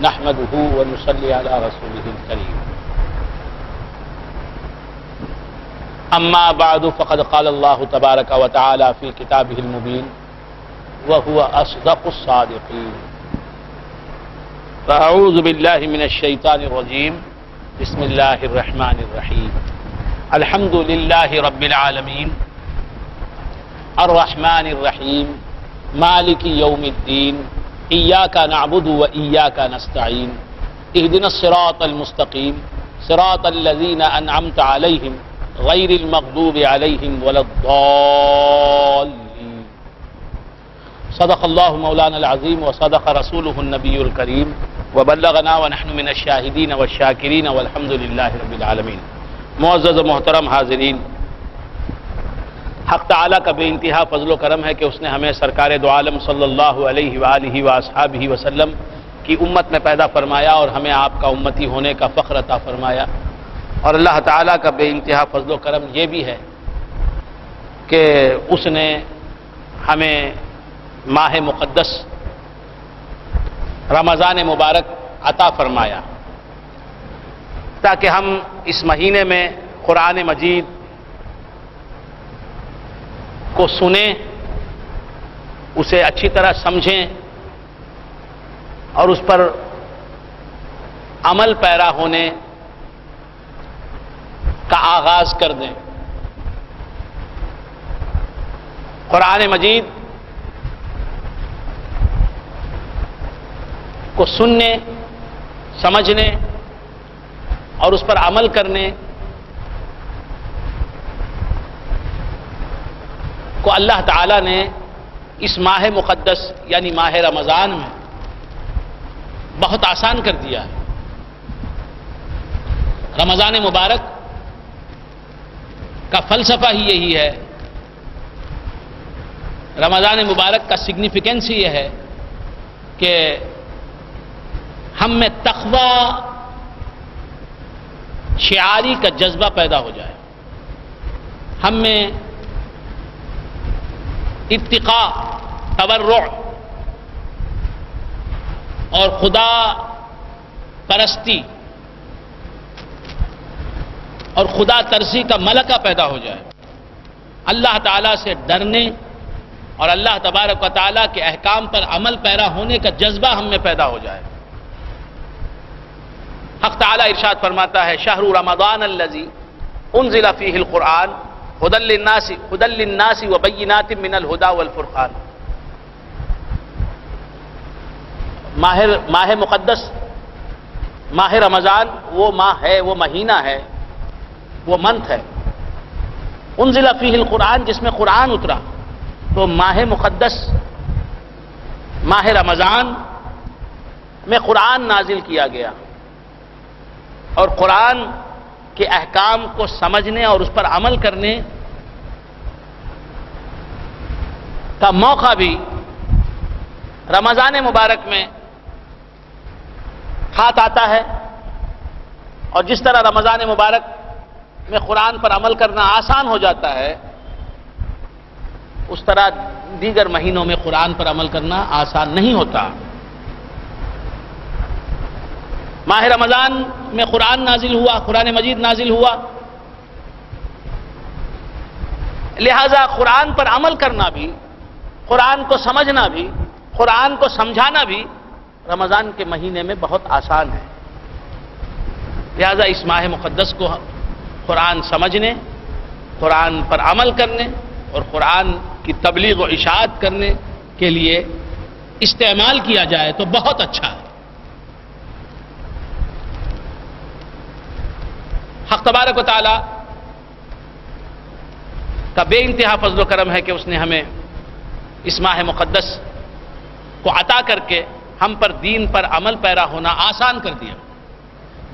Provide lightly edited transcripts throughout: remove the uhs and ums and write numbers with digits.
نحمده ونصلي على رسوله الكريم اما بعد فقد قال الله تبارك وتعالى في كتابه المبين وهو اصدق الصادقين فاعوذ بالله من الشيطان الرجيم بسم الله الرحمن الرحيم الحمد لله رب العالمين الرحمن الرحيم مالك يوم الدين إياك نعبد وإياك نستعين اهدنا الصراط المستقيم صراط الذين أنعمت عليهم غير المغضوب عليهم ولا الضالين صدق الله مولانا العظيم وصدق رسوله النبي الكريم وبلغنا ونحن من الشاهدين والشاكرين والحمد لله رب العالمين. معزز و محترم حاضرین، حق تعالیٰ کا بے انتہا فضل و کرم ہے کہ اس نے ہمیں سرکار دو عالم صلی اللہ علیہ وآلہ وآصحابہ وسلم کی امت میں پیدا فرمایا اور ہمیں آپ کا امتی ہونے کا فخر عطا فرمایا. اور اللہ تعالیٰ کا بے انتہا فضل و کرم یہ بھی ہے کہ اس نے ہمیں ماہ مقدس رمضان مبارک عطا فرمایا تاکہ ہم اس مہینے میں قرآن مجید کو سنیں، اسے اچھی طرح سمجھیں اور اس پر عمل پیرا ہونے کا آغاز کر دیں. قرآن مجید کو سننے، سمجھنے اور اس پر عمل کرنے کو اللہ تعالیٰ نے اس ماہ مقدس یعنی ماہ رمضان میں بہت آسان کر دیا ہے. رمضان مبارک کا فلسفہ ہی یہی ہے، رمضان مبارک کا سگنیفیکنس ہی یہ ہے کہ ہم میں تقوی شعاری کا جذبہ پیدا ہو جائے، ہم میں اتقاء، تورع اور خدا پرستی اور خدا ترسی کا ملکہ پیدا ہو جائے، اللہ تعالیٰ سے ڈرنے اور اللہ تبارک و تعالیٰ کے احکام پر عمل پیرا ہونے کا جذبہ ہم میں پیدا ہو جائے. حق تعالیٰ ارشاد فرماتا ہے شہر رمضان الذی انزل فیہ القرآن ہدی للناس وبینات من الہدی والفرقان. ماہ مقدس، ماہ رمضان وہ ماہ ہے، وہ مہینہ ہے، وہ منتھ ہے. انزل فیہ القرآن جس میں قرآن اترا، تو ماہ مقدس ماہ رمضان میں قرآن نازل کیا گیا اور قرآن کے احکام کو سمجھنے اور اس پر عمل کرنے کا موقع بھی رمضان مبارک میں ہاتھ آتا ہے. اور جس طرح رمضان مبارک میں قرآن پر عمل کرنا آسان ہو جاتا ہے، اس طرح دیگر مہینوں میں قرآن پر عمل کرنا آسان نہیں ہوتا. ماہ رمضان میں قرآن نازل ہوا، قرآن مجید نازل ہوا، لہذا قرآن پر عمل کرنا بھی، قرآن کو سمجھنا بھی، قرآن کو سمجھانا بھی رمضان کے مہینے میں بہت آسان ہے. لہذا اس ماہ مقدس کو قرآن سمجھنے، قرآن پر عمل کرنے اور قرآن کی تبلیغ و اشاعت کرنے کے لیے استعمال کیا جائے تو بہت اچھا ہے. حق تبارک و تعالی کا بے انتہا فضل و کرم ہے کہ اس نے ہمیں اس ماہ مقدس کو عطا کر کے ہم پر دین پر عمل پیرا ہونا آسان کر دیا،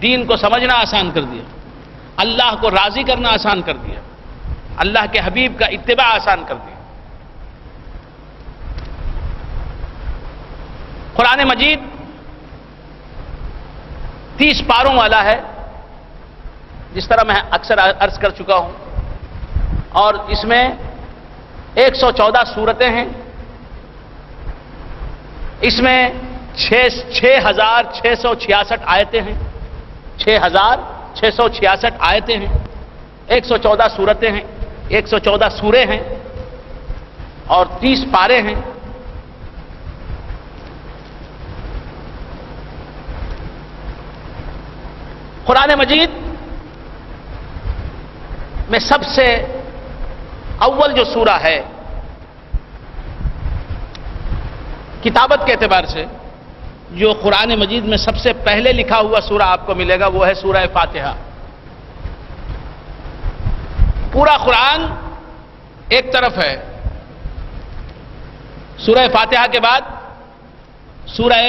دین کو سمجھنا آسان کر دیا، اللہ کو راضی کرنا آسان کر دیا، اللہ کے حبیب کا اتباع آسان کر دیا. قرآن مجید 30 پاروں والا ہے، جس طرح میں اکثر عرض کر چکا ہوں، اور اس میں 114 سورتیں ہیں، اس میں 6,666 آیتیں ہیں، 6,666 آیتیں ہیں، 114 سورتیں ہیں، 114 سورے ہیں اور 30 پارے ہیں۔ قرآن مجید میں سب سے اول جو سورہ ہے کتابت کے اعتبار سے، جو قرآن مجید میں سب سے پہلے لکھا ہوا سورہ آپ کو ملے گا وہ ہے سورہ فاتحہ۔ پورا قرآن ایک طرف ہے، سورہ فاتحہ کے بعد سورہ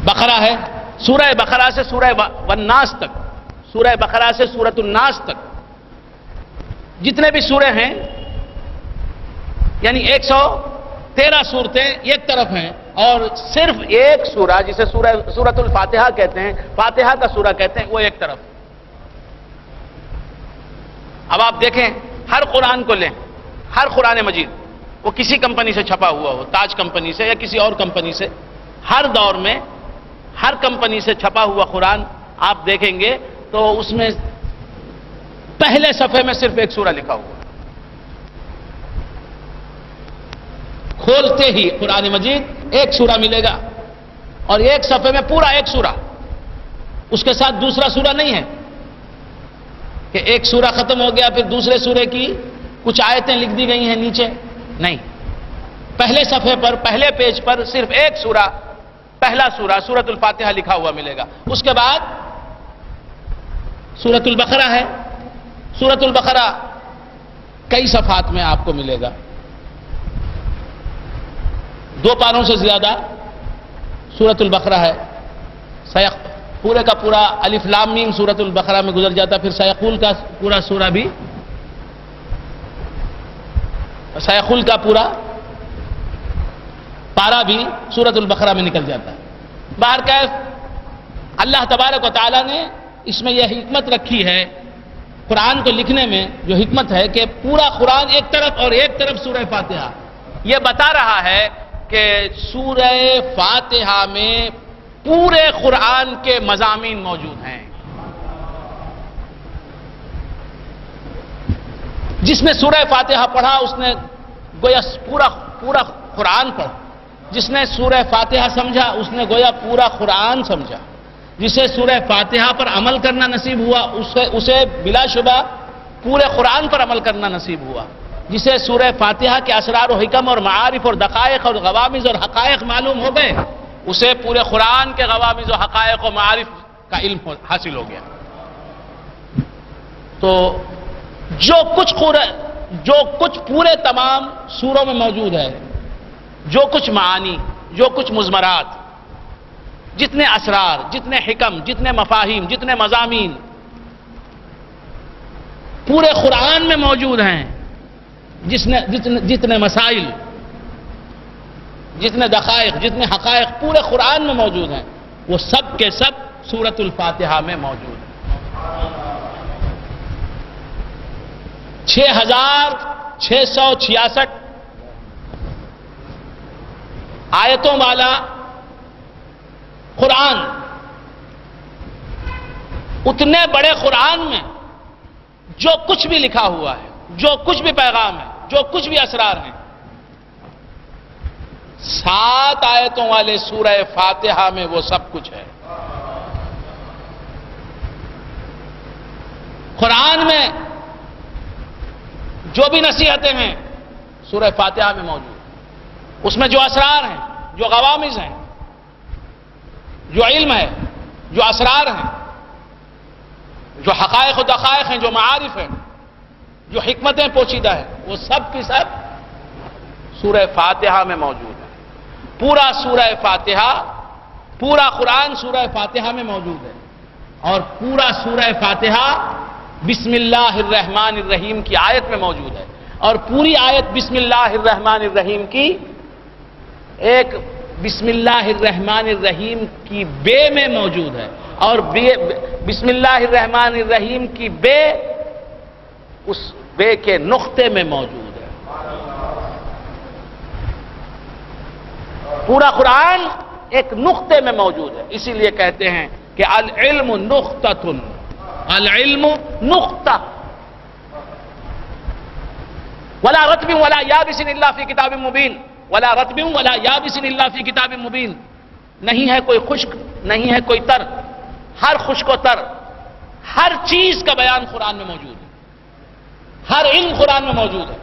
بقرہ ہے، سورہ بقرہ سے سورہ والناس تک، سورہ بقرہ سے سورۃ الناس تک جتنے بھی سورے ہیں، یعنی 113 سورتیں ایک طرف ہیں، اور صرف ایک سورہ جسے سورۃ الفاتحہ کہتے ہیں، فاتحہ کا سورہ کہتے ہیں، وہ ایک طرف۔ اب آپ دیکھیں، ہر قرآن کو لیں، ہر قرآن مجید، وہ کسی کمپنی سے چھپا ہوا ہو، تاج کمپنی سے یا کسی اور کمپنی سے، ہر دور میں ہر کمپنی سے چھپا ہوا قرآن آپ دیکھیں گے تو اس میں پہلے صفحے میں صرف ایک سورہ لکھا ہوا، کھولتے ہی قرآن مجید ایک سورہ ملے گا، اور ایک صفحے میں پورا ایک سورہ، اس کے ساتھ دوسرا سورہ نہیں ہے کہ ایک سورہ ختم ہو گیا پھر دوسرے سورے کی کچھ آیتیں لکھ دی گئی ہیں نیچے، نہیں، پہلے صفحے پر، پہلے پیج پر صرف ایک سورہ، پہلا سورہ سورۃ الفاتحہ لکھا ہوا ملے گا۔ اس کے بعد سورۃ البقرہ ہے، سورۃ البقرہ کئی صفحات میں آپ کو ملے گا، 2 پاروں سے زیادہ سورۃ البقرہ ہے، پورے کا پورا الف لام میم سورۃ البقرہ میں گزر جاتا، پھر سیقول کا پورا سورہ بھی، سیقول کا پورا پارا بھی سورۃ البقرہ میں نکل جاتا ہے۔ بہرکیف اللہ تبارک و تعالیٰ نے اس میں یہ حکمت رکھی ہے، قرآن کو لکھنے میں جو حکمت ہے کہ پورا قرآن ایک طرف اور ایک طرف سورہ فاتحہ، یہ بتا رہا ہے کہ سورہ فاتحہ میں پورے قرآن کے مضامین موجود ہیں۔ جس نے سورہ فاتحہ پڑھا اس نے گویا پورا قرآن پڑھا، جس نے سورہ فاتحہ سمجھا اس نے گویا پورا قرآن سمجھا، جسے سورہ فاتحہ پر عمل کرنا نصیب ہوا اسے بلا شبہ پورے قرآن پر عمل کرنا نصیب ہوا، جسے سورہ فاتحہ کے اسرار و حکم اور معارف اور دقائق اور غوامض اور حقائق معلوم ہو گئے، اسے پورے قرآن کے غوامض و حقائق و معارف کا علم حاصل ہو گیا۔ تو جو کچھ پورے تمام سوروں میں موجود ہے، جو کچھ معانی، جو کچھ مضمرات، جتنے اسرار، جتنے حکم، جتنے مفاہیم، جتنے مضامین پورے قرآن میں موجود ہیں، جتنے مسائل، جتنے دقائق، جتنے حقائق پورے قرآن میں موجود ہیں، وہ سب کے سب سورۃ الفاتحہ میں موجود ہیں۔ 6,666 آیتوں والا قرآن، اتنے بڑے قرآن میں جو کچھ بھی لکھا ہوا ہے، جو کچھ بھی پیغام ہے، جو کچھ بھی اسرار ہیں، 7 آیتوں والے سورہ فاتحہ میں وہ سب کچھ ہے۔ قرآن میں جو بھی نصیحتیں ہیں سورہ فاتحہ میں موجود، اس میں جو اسرار ہیں، جو غوامض ہیں، جو علم ہے، جو اسرار ہیں، جو حقائق و دقائق ہیں، جو معارف ہیں، جو حکمتیں پوشیدہ ہیں، وہ سب کی سب سورہ فاتحہ میں موجود ہیں۔ پورا سورہ فاتحہ، پورا قرآن سورہ فاتحہ میں موجود ہے، اور پورا سورہ فاتحہ بسم اللہ الرحمن الرحیم کی آیت میں موجود ہے، اور پوری آیت بسم اللہ الرحمن الرحیم کی ایک بسم اللہ الرحمن الرحیم کی بے میں موجود ہے، اور بسم اللہ الرحمن الرحیم کی بے اس بے کے نقطے میں موجود ہے۔ پورا قرآن ایک نقطے میں موجود ہے. اسی لیے کہتے ہیں کہ العلم نقطۃ، العلم نقطہ، ولا رطب ولا یابس الا فی کتاب مبین، ولا رطب ولا یابس الا فی کتاب مبین. نہیں ہے کوئی خشک، نہیں ہے کوئی تر، ہر خشک و تر، ہر چیز کا بیان قرآن میں موجود ہے. ہر علم قرآن میں موجود ہے،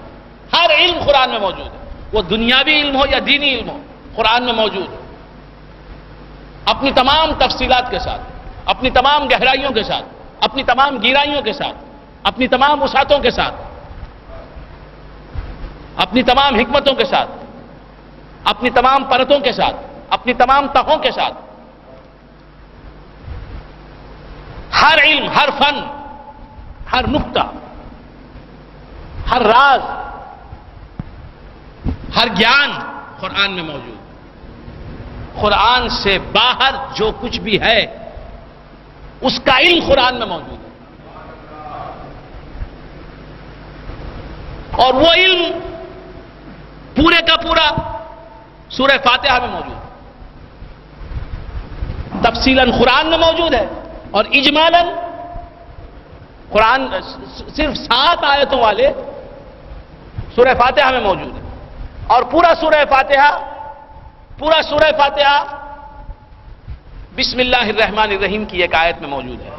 ہر علم قرآن میں موجود ہے، وہ دنیاوی علم ہو یا دینی علم ہو، قرآن میں موجود ہے، اپنی تمام تفصیلات کے ساتھ، اپنی تمام گہرائیوں کے ساتھ، اپنی تمام گہرائیوں کے ساتھ، اپنی تمام وسعتوں کے ساتھ، اپنی تمام حکمتوں کے ساتھ، اپنی تمام پرتوں کے ساتھ، اپنی تمام تہوں کے ساتھ. ہر علم، ہر فن، ہر نقطہ، ہر راز، ہر گیان قرآن میں موجود ہے. قرآن سے باہر جو کچھ بھی ہے اس کا علم قرآن میں موجود ہے، اور وہ علم پورے کا پورا سورہ فاتحہ میں موجود ہے. تفصیلاً قرآن میں موجود ہے، اور اجمالاً قرآن صرف 7 آیتوں والے سورہ فاتحہ میں موجود ہے. اور پورا سورہ فاتحہ بسم اللہ الرحمن الرحیم کی ایک آیت میں موجود ہے.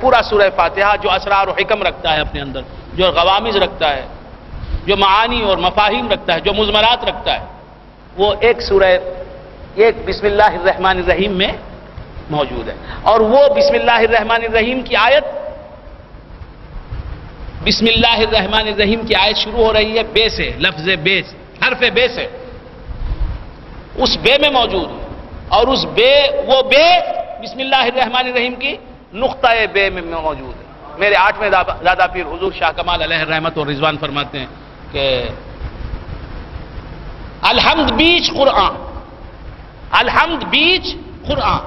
پورا سورہ فاتحہ جو اسرار و حکم رکھتا ہے اپنے اندر، جو غوامض رکھتا ہے، جو معانی اور مفاہیم رکھتا ہے، جو مضمرات رکھتا ہے، وہ ایک بسم اللہ الرحمن الرحیم میں موجود ہے. اور وہ بسم اللہ الرحمن الرحیم کی آیت، بسم اللہ الرحمن الرحیم کی آیت شروع ہو رہی ہے بے سے، لفظ بے سے، حرف بے سے، اس بے میں موجود ہے. اور وہ بے بسم اللہ الرحمن الرحیم کی نقطہ بے میں موجود ہے. میرے 8ویں دادا پیر حضور شاہ کمال علیہ الرحمت اور رضوان فرماتے ہیں کہ الحمد بیچ قرآن، الحمد بیچ قرآن،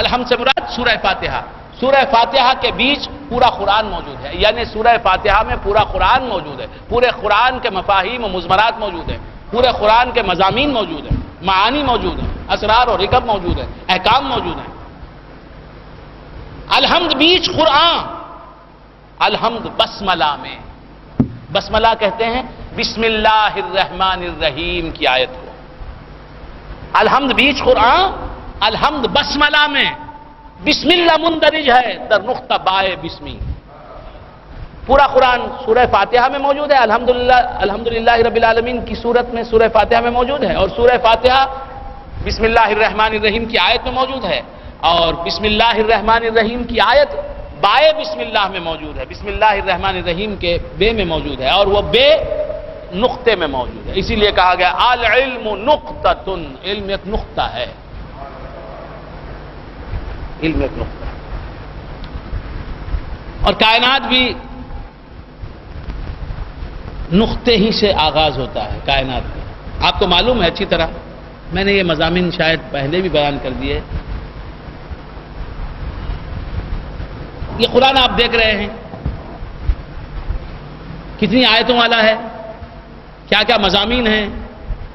الحمد سے مراد سورہ فاتحہ، سورہ فاتحہ کے بیچ پورا قرآن موجود ہے. یعنی سورہ فاتحہ میں پورا قرآن موجود ہے، پورے قرآن کے مفاہیم و مضمرات موجود ہیں، پورے قرآن کے مضامین موجود ہیں، معانی موجود ہیں، اسرار اور حکم موجود ہیں، احکام موجود ہیں. الحمد بیچ قرآن، الحمد بسملہ میں، بسملہ کہتے ہیں بسم اللہ الرحمن الرحیم کی آیت کو. الحمد بیچ قرآن، الحمد بسملہ میں، بسم اللہ مندرج ہے در نقطہ بائے بسمی. پورا قرآن سورہ فاتحہ میں موجود ہے، الحمدللہ رب العالمین کی صورت میں سورہ فاتحہ میں موجود ہے. اور سورہ فاتحہ بسم اللہ الرحمن الرحیم کی آیت میں موجود ہے، اور بسم اللہ الرحمن الرحیم کی آیت بائے بسم اللہ میں موجود ہے، بسم اللہ الرحمن الرحیم کے بے میں موجود ہے، اور وہ بے نقطے میں موجود ہے. اسی لیے کہا گیا العلم نقطۃ، علم ایک نقطہ ہے، علم ایک نقطہ ہے. اور کائنات بھی نقطے ہی سے آغاز ہوتا ہے. کائنات میں آپ کو معلوم ہے اچھی طرح، میں نے یہ مضامین شاید پہلے بھی بیان کر دیے. یہ قرآن آپ دیکھ رہے ہیں کتنی آیتوں والا ہے، کیا کیا مضامین ہیں،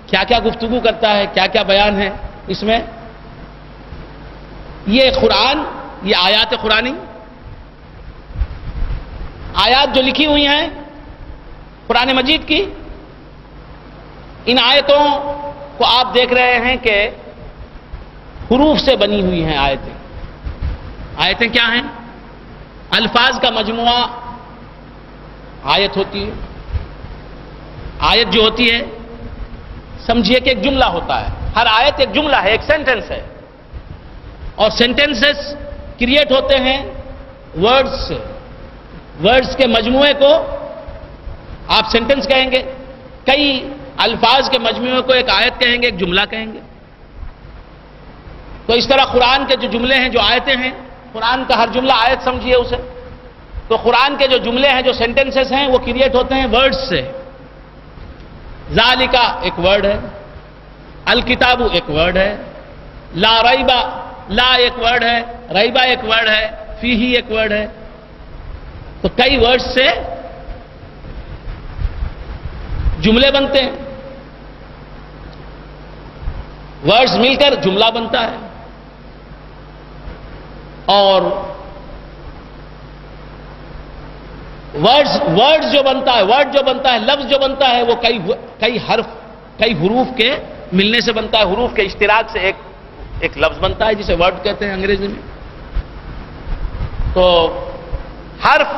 کیا کیا گفتگو کرتا ہے، کیا کیا بیان ہے اس میں. یہ قرآن، یہ آیات قرآنی، آیات جو لکھی ہوئی ہیں قرآن مجید کی، ان آیتوں کو آپ دیکھ رہے ہیں کہ حروف سے بنی ہوئی ہیں آیتیں. آیتیں کیا ہیں؟ الفاظ کا مجموعہ آیت ہوتی ہے. آیت جو ہوتی ہے سمجھیے کہ ایک جملہ ہوتا ہے، ہر آیت ایک جملہ ہے، ایک سینٹنس ہے. اور سینٹنسز کریٹ ہوتے ہیں ورڈز سے. ورڈز کے مجموعے کو آپ سینٹنس کہیں گے، کئی الفاظ کے مجموعے کو ایک آیت کہیں گے، ایک جملہ کہیں گے. تو اس طرح قرآن کے جو جملے ہیں، جو آیتیں ہیں، قرآن کا ہر جملہ آیت سمجھیے اسے. تو قرآن کے جو جملے ہیں، جو سینٹنسز ہیں، وہ کریٹ ہوتے ہیں ورڈز سے. ذالکا ایک ورڈ ہے، الکتاب ایک ورڈ ہے، لا ریبا، لا ایک ورڈ ہے، ریبا ایک ورڈ ہے، فیہ ایک ورڈ ہے. تو کئی ورڈ سے جملے بنتے ہیں. ورڈز مل کر جملہ بنتا ہے، اور ورڈ جو بنتا ہے، لفظ جو بنتا ہے، وہ کئی حرف، کئی حروف کے ملنے سے بنتا ہے، حروف کے اشتراک سے ایک لفظ بنتا ہے جسے ورڈ کہتے ہیں انگریزی میں۔ تو حرف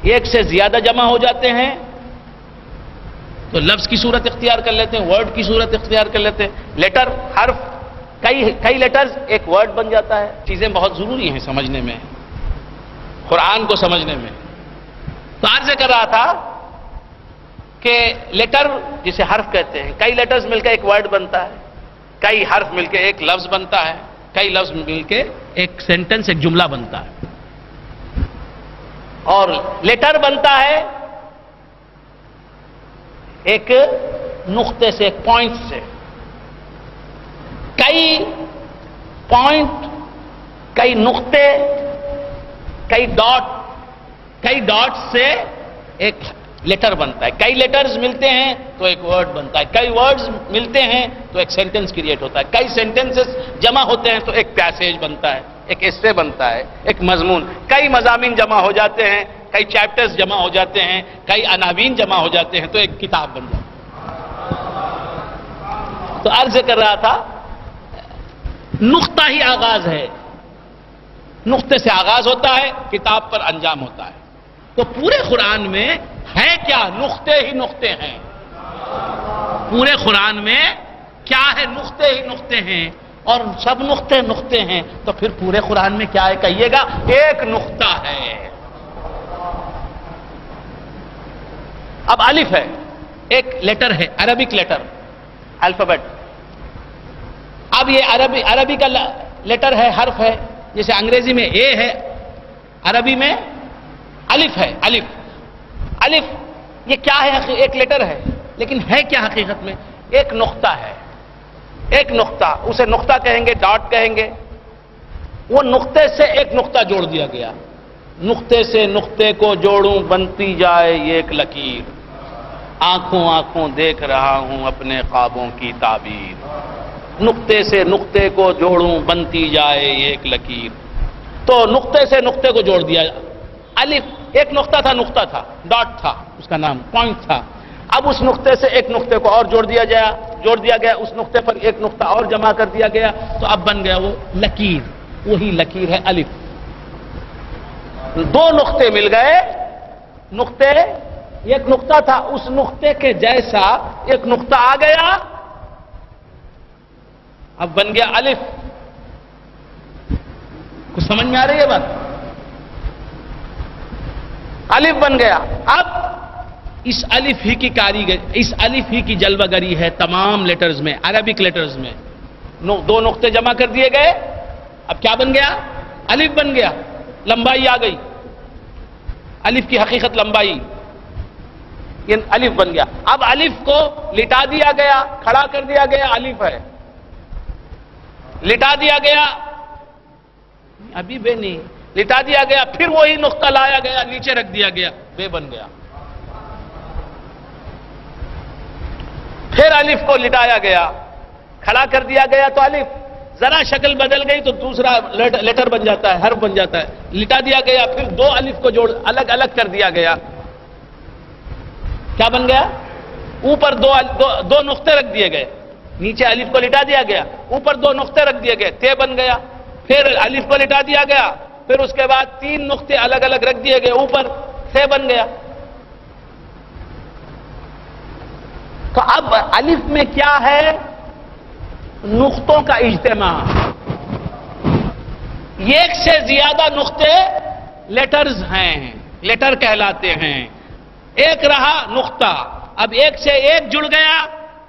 ایک سے زیادہ جمع ہو جاتے ہیں تو لفظ کی صورت اختیار کر لیتے ہیں، ورڈ کی صورت اختیار کر لیتے ہیں۔ لیٹر، حرف، کئی لیٹرز ایک ورڈ بن جاتا ہے۔ چیزیں بہت ضروری ہیں سمجھنے میں، قرآن کو سمجھنے میں۔ تو عرض کر رہا تھا کہ لیٹر جسے حرف کہتے ہیں، کئی لیٹرز مل کے ایک ورڈ بنتا ہے، کئی حرف مل کے ایک لفظ بنتا ہے، کئی لفظ مل کے ایک سینٹنس، ایک جملہ بنتا ہے۔ اور لیٹر بنتا ہے ایک نقطے سے، ایک پوائنٹ سے۔ کئی پوائنٹ، کئی نقطے، کئی ڈاٹ سے ایک لیٹر بنتا ہے۔ کئی لیٹرز ملتے ہیں تو ایک ورڈ بنتا ہے، کئی ورڈز ملتے ہیں تو ایک سینٹنس کریٹ ہوتا ہے، کئی سینٹنسز جمع ہوتے ہیں تو ایک پیسیج بنتا ہے، ایک ایسے بنتا ہے، ایک مضمون۔ کئی مضامین جمع ہو جاتے ہیں، کئی چیپٹرز جمع ہو جاتے ہیں، کئی عناوین جمع ہو جاتے ہیں تو ایک کتاب بن جاتی ہے۔ تو عرض کر رہا تھا نقطہ ہی آغاز ہے، نقطے سے آغاز ہوتا ہے، کتاب پر انجام ہوتا ہے۔ تو پورے قرآن میں ہے کیا؟ نقطے ہی نقطے ہیں۔ پورے قرآن میں کیا ہے؟ نقطے ہی نقطے ہیں، اور سب نقطے ہیں۔ تو پھر پورے قرآن میں کیا ہے کہیے گا؟ ایک نقطہ ہے۔ اب الف ہے، ایک لیٹر ہے، عربک لیٹر، الفابیٹ۔ اب یہ عربی کا لیٹر ہے، حرف ہے، جیسے انگریزی میں اے ہے، عربی میں الف ہے۔ الف یہ کیا ہے؟ ایک لیٹر ہے، لیکن ہے کیا حقیقت میں؟ ایک نقطہ ہے، ایک نقطہ، اسے نقطہ کہیں گے، ڈاٹ کہیں گے۔ وہ نقطے سے ایک نقطہ جوڑ دیا گیا، نقطے سے نقطے کو جوڑوں بنتی جائے یہ ایک لکیر، آنکھوں دیکھ رہا ہوں اپنے خوابوں کی تعبیر، نقطے سے نقطے کو جوڑوں بنتی جائے یہ ایک لکیر۔ تو نقطے سے نقطے کو جوڑ دیا۔ الف ایک نقطہ تھا، ڈاٹ تھا، اس کا نام پوائنٹ تھا۔ اب اس نقطے سے ایک نقطے کو اور جوڑ دیا گیا، اس نقطے پر ایک نقطہ اور جمع کر دیا گیا، تو اب بن گیا وہ لکیر۔ وہی لکیر ہے الف۔ دو نقطے مل گئے، ایک نقطہ تھا، اس نقطے کے جیسا ایک نقطہ آ گیا، اب بن گیا الف۔ کچھ سمجھ میں آ رہی ہے بات؟ الف بن گیا۔ اب اس الف ہی کی کاریگری، اس الف ہی کی جلوہ گری ہے تمام لیٹرز میں، عربک لیٹرز میں۔ دو نقطے جمع کر دیے گئے، اب کیا بن گیا؟ الف بن گیا، لمبائی آ گئی، الف کی حقیقت لمبائی، یہ الف بن گیا۔ اب الف کو لٹا دیا گیا، کھڑا کر دیا گیا، الف ہے، لٹا دیا گیا، ابھی بے نہیں، لٹا دیا گیا، پھر وہی نقطہ لایا گیا، نیچے رکھ دیا گیا، بے بن گیا۔ پھر الف کو لٹایا گیا، کھڑا کر دیا گیا تو الف، ذرا شکل بدل گئی تو دوسرا لیٹر بن جاتا ہے، حرف بن جاتا ہے۔ لٹا دیا گیا، پھر دو الف کو جوڑ الگ الگ کر دیا گیا، کیا بن گیا؟ اوپر دو نقطے رکھ دیے گئے، نیچے الف کو لٹا دیا گیا، اوپر دو نقطے رکھ دیے گئے، تے بن گیا۔ پھر الف کو لٹا دیا گیا، پھر اس کے بعد تین نقطے الگ الگ رکھ دیے گئے، اوپر تے بن گیا۔ تو اب الف میں کیا ہے؟ نقطوں کا اجتماع۔ ایک سے زیادہ نقطے لیٹرز ہیں، لیٹر کہلاتے ہیں۔ ایک رہا نقطہ، اب ایک سے ایک جڑ گیا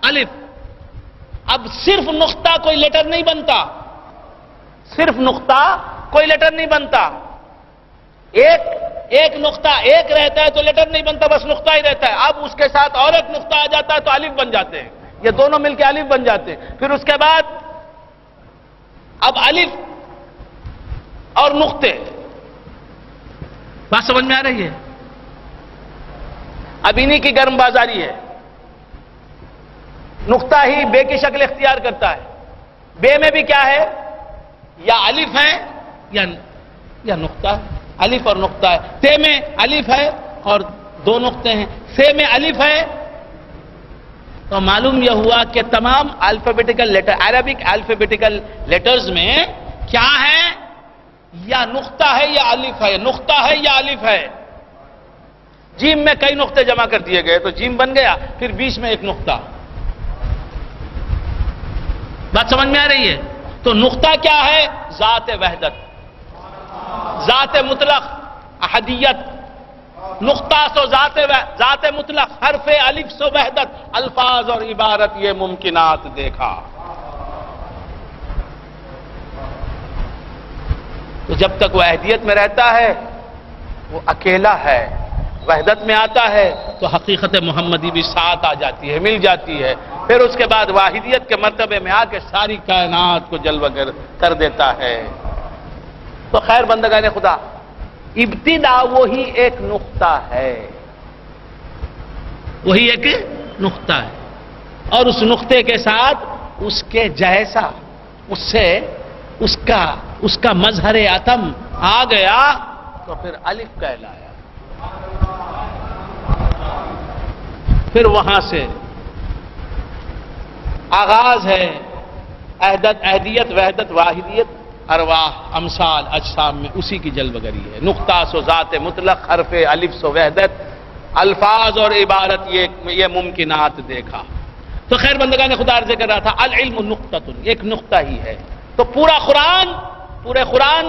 الف۔ اب صرف نقطہ کوئی لیٹر نہیں بنتا، صرف نقطہ کوئی لیٹر نہیں بنتا۔ ایک نقطہ ایک رہتا ہے تو لیٹر نہیں بنتا، بس نقطہ ہی رہتا ہے۔ اب اس کے ساتھ اور ایک نقطہ آ جاتا ہے تو الف بن جاتے ہیں، یہ دونوں مل کے الف بن جاتے ہیں۔ پھر اس کے بعد اب الف اور نقطے، بات سمجھ میں آ رہی ہے؟ اب انہی کی گرم بازاری ہے۔ نقطہ ہی بے کی شکل اختیار کرتا ہے. بے میں بھی کیا ہے؟ یا الف ہے یا نقطہ ہے. الف اور نقطہ ہے. تے میں الف ہے اور دو نقطے ہیں. سے میں الف ہے. تو معلوم یہ ہوا کہ تمام alphabetical letter, Arabic alphabetical letters میں کیا ہے؟ یا نقطہ ہے یا الف ہے. نقطہ ہے یا الف ہے. جیم میں کئی نقطے جمع کر دیے گئے تو جیم بن گیا، پھر بیچ میں ایک نقطہ. بات سمجھ میں آ رہی ہے؟ تو نقطہ کیا ہے؟ ذات وحدت، ذات مطلق، احدیت. نقطہ سو ذات مطلق، حرف الف سو وحدت، الفاظ اور عبارت یہ ممکنات دیکھا. تو جب تک وہ احدیت میں رہتا ہے وہ اکیلا ہے. وحدت میں آتا ہے تو حقیقت محمدی بھی ساتھ آ جاتی ہے، مل جاتی ہے. پھر اس کے بعد واحدیت کے مرتبے میں آ کے ساری کائنات کو جلوہ کر دیتا ہے. تو خیر بندگان خدا، ابتدا وہی ایک نقطہ ہے، وہی ایک نقطہ ہے. اور اس نقطے کے ساتھ اس کے جیسا، اس سے اس کا مظہر اتم آ گیا تو پھر الف کہلایا. پھر وہاں سے آغاز ہے احدیت، وحدت، واحدیت، ارواح، امثال، اجسام میں اسی کی جلوگری ہے. نقطہ سو ذات مطلق، حرف الف سو وحدت، الفاظ اور عبارت یہ ممکنات دیکھا. تو خیر بندگان خدا عرض کر رہا تھا العلم نقطہ، ایک نقطہ ہی ہے. تو پورے قرآن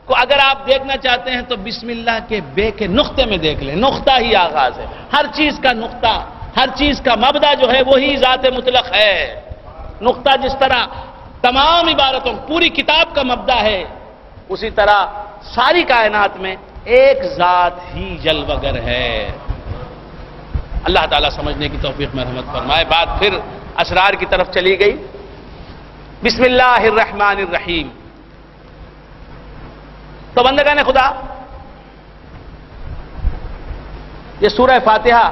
کو اگر آپ دیکھنا چاہتے ہیں تو بسم اللہ کے بے کے نقطے میں دیکھ لیں. نقطہ ہی آغاز ہے. ہر چیز کا نقطہ، ہر چیز کا مبدا جو ہے وہی ذات مطلق ہے. نقطہ جس طرح تمام عبارتوں، پوری کتاب کا مبدا ہے، اسی طرح ساری کائنات میں ایک ذات ہی جلوگر ہے. اللہ تعالیٰ سمجھنے کی توفیق میں رحمت فرمائے. بات پھر اسرار کی طرف چلی گئی. بسم اللہ الرحمن الرحیم. تو بندگان خدا، یہ سورہ فاتحہ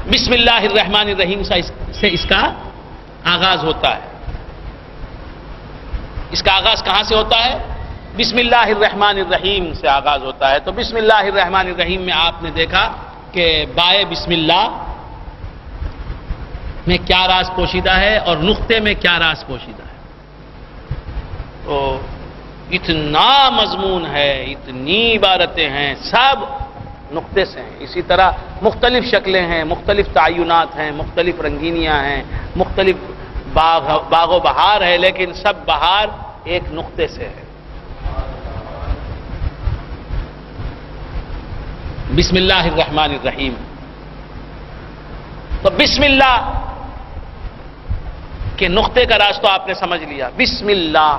بسم اللہ الرحمن الرحیم سے اس کا آغاز ہوتا ہے. اس کا آغاز کہاں سے ہوتا ہے؟ بسم اللہ الرحمن الرحیم سے آغاز ہوتا ہے. تو بسم اللہ الرحمن الرحیم میں آپ نے دیکھا کہ بائے بسم اللہ میں کیا راز پوشیدہ ہے اور نقطے میں کیا راز پوشیدہ ہے. تو اتنا مضمون ہے، اتنی عبارتیں ہیں، سب نقطے سے ہیں. اسی طرح مختلف شکلیں ہیں، مختلف تعینات ہیں، مختلف رنگینیاں ہیں، مختلف باغ و بہار ہے، لیکن سب بہار ایک نقطے سے ہے. بسم اللہ الرحمن الرحیم. تو بسم اللہ کے نقطے کا راز تو آپ نے سمجھ لیا. بسم اللہ،